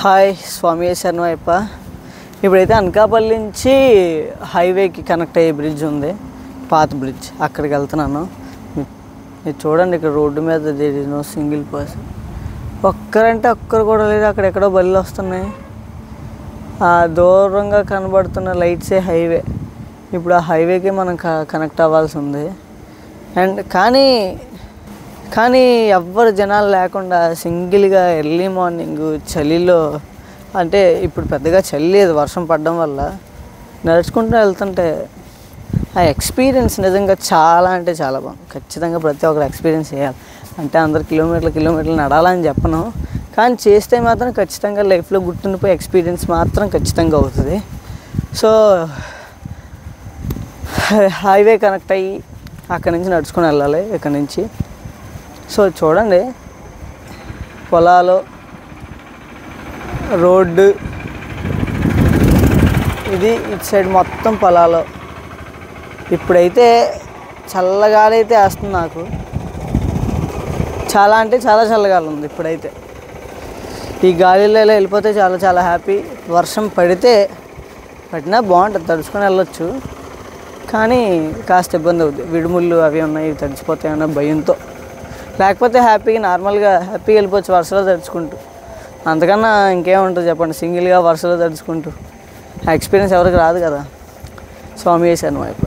Hi స్వామి శరణయ్యప్ప. ఇప్పుడైతే అనకాపల్లి నుంచి హైవేకి కనెక్ట్ అయ్యే బ్రిడ్జ్ ఉంది, పాత బ్రిడ్జ్, అక్కడికి వెళ్తున్నాను. మీరు చూడండి, ఇక్కడ రోడ్డు మీద నో సింగిల్ పర్సన్, ఒక్కరంటే ఒక్కరు కూడా లేదు. అక్కడెక్కడో బళ్ళు వస్తున్నాయి. ఆ దూరంగా కనబడుతున్న లైట్సే హైవే. ఇప్పుడు ఆ హైవేకి మనం కనెక్ట్ అవ్వాల్సి ఉంది. అండ్ కానీ ఎవ్వరు జనాలు లేకుండా సింగిల్గా ఎర్లీ మార్నింగ్ చలిలో, అంటే ఇప్పుడు పెద్దగా చలి లేదు వర్షం పడడం వల్ల, నడుచుకుంటూ వెళ్తుంటే ఆ ఎక్స్పీరియన్స్ నిజంగా చాలా అంటే చాలా బాగుంది. ఖచ్చితంగా ప్రతి ఒక్కరు ఎక్స్పీరియన్స్ చేయాలి. అంటే అందరు కిలోమీటర్లు నడాలని చెప్పను, కానీ చేస్తే మాత్రం ఖచ్చితంగా లైఫ్లో గుర్తుండిపోయే ఎక్స్పీరియన్స్ మాత్రం ఖచ్చితంగా అవుతుంది. సో హైవే కనెక్ట్ అయ్యి అక్కడి నుంచి నడుచుకొని వెళ్ళాలి ఇక్కడి నుంచి. సో చూడండి, పొలాలు, రోడ్డు, ఇది ఇటు సైడ్ మొత్తం పొలాలు. ఇప్పుడైతే చల్లగాలి అయితే వేస్తుంది నాకు, చాలా అంటే చాలా చల్లగాలి ఉంది ఇప్పుడైతే. ఈ గాలిలో ఇలా వెళ్ళిపోతే చాలా చాలా హ్యాపీ. వర్షం పడినా బాగుంటుంది, తడుచుకొని వెళ్ళొచ్చు. కానీ కాస్త ఇబ్బంది అవుతుంది, విడుముళ్ళు అవి ఉన్నాయి, తడిచిపోతాయన్న భయంతో. లేకపోతే హ్యాపీగా నార్మల్గా వెళ్ళిపోవచ్చు వర్షలో తడుచుకుంటూ. అంతకన్నా ఇంకేముంటుంది చెప్పండి, సింగిల్గా వర్షలో తడుచుకుంటూ. ఆ ఎక్స్పీరియన్స్ ఎవరికి రాదు కదా. స్వామి శరణయ్యప్ప.